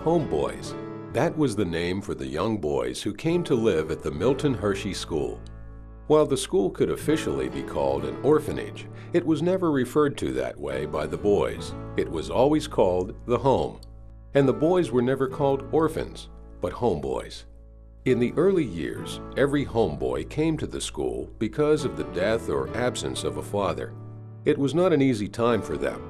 Homeboys. That was the name for the young boys who came to live at the Milton Hershey School. While the school could officially be called an orphanage, it was never referred to that way by the boys. It was always called the home. And the boys were never called orphans, but homeboys. In the early years, every homeboy came to the school because of the death or absence of a father. It was not an easy time for them.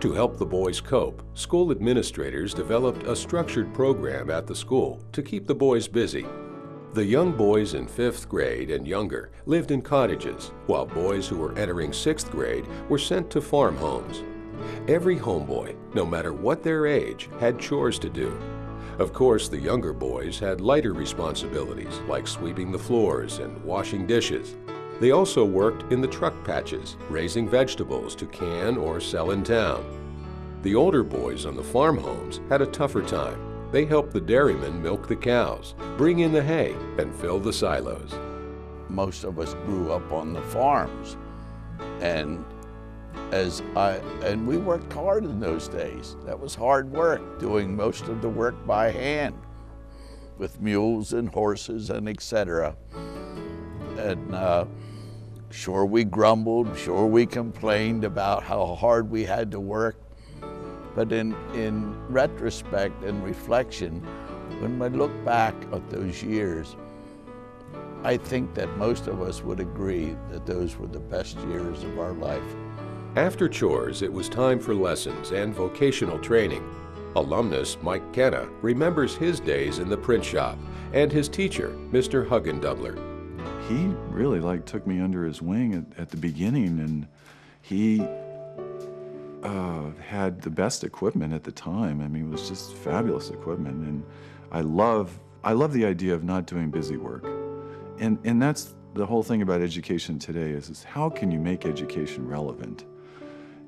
To help the boys cope, school administrators developed a structured program at the school to keep the boys busy. The young boys in 5th grade and younger lived in cottages, while boys who were entering 6th grade were sent to farm homes. Every homeboy, no matter what their age, had chores to do. Of course, the younger boys had lighter responsibilities like sweeping the floors and washing dishes. They also worked in the truck patches, raising vegetables to can or sell in town. The older boys on the farm homes had a tougher time. They helped the dairymen milk the cows, bring in the hay, and fill the silos. Most of us grew up on the farms, and we worked hard in those days. That was hard work, doing most of the work by hand with mules and horses and etc. And sure, we grumbled, sure we complained about how hard we had to work. But in retrospect and reflection, when I look back at those years, I think that most of us would agree that those were the best years of our life. After chores, it was time for lessons and vocational training. Alumnus Mike Kenna remembers his days in the print shop and his teacher, Mr. Huggendubler. He really took me under his wing at the beginning, and he had the best equipment at the time. I mean, it was just fabulous equipment, and I love the idea of not doing busy work. And that's the whole thing about education today is how can you make education relevant?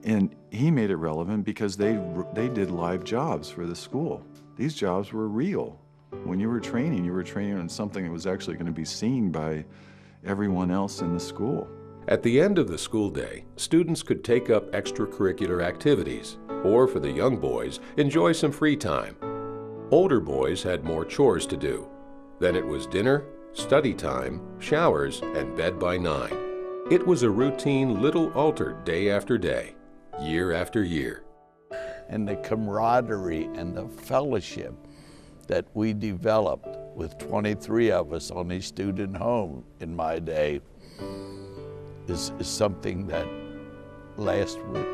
And he made it relevant because they did live jobs for the school. These jobs were real. When you were training on something that was actually going to be seen by everyone else in the school. At the end of the school day, students could take up extracurricular activities, or for the young boys, enjoy some free time. Older boys had more chores to do. Then it was dinner, study time, showers, and bed by 9. It was a routine little altered day after day, year after year. And the camaraderie and the fellowship that we developed with 23 of us on a student home in my day is something that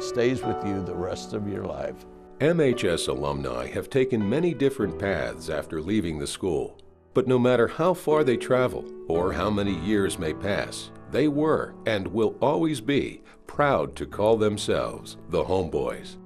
stays with you the rest of your life. MHS alumni have taken many different paths after leaving the school. But no matter how far they travel or how many years may pass, they were and will always be proud to call themselves the Homeboys.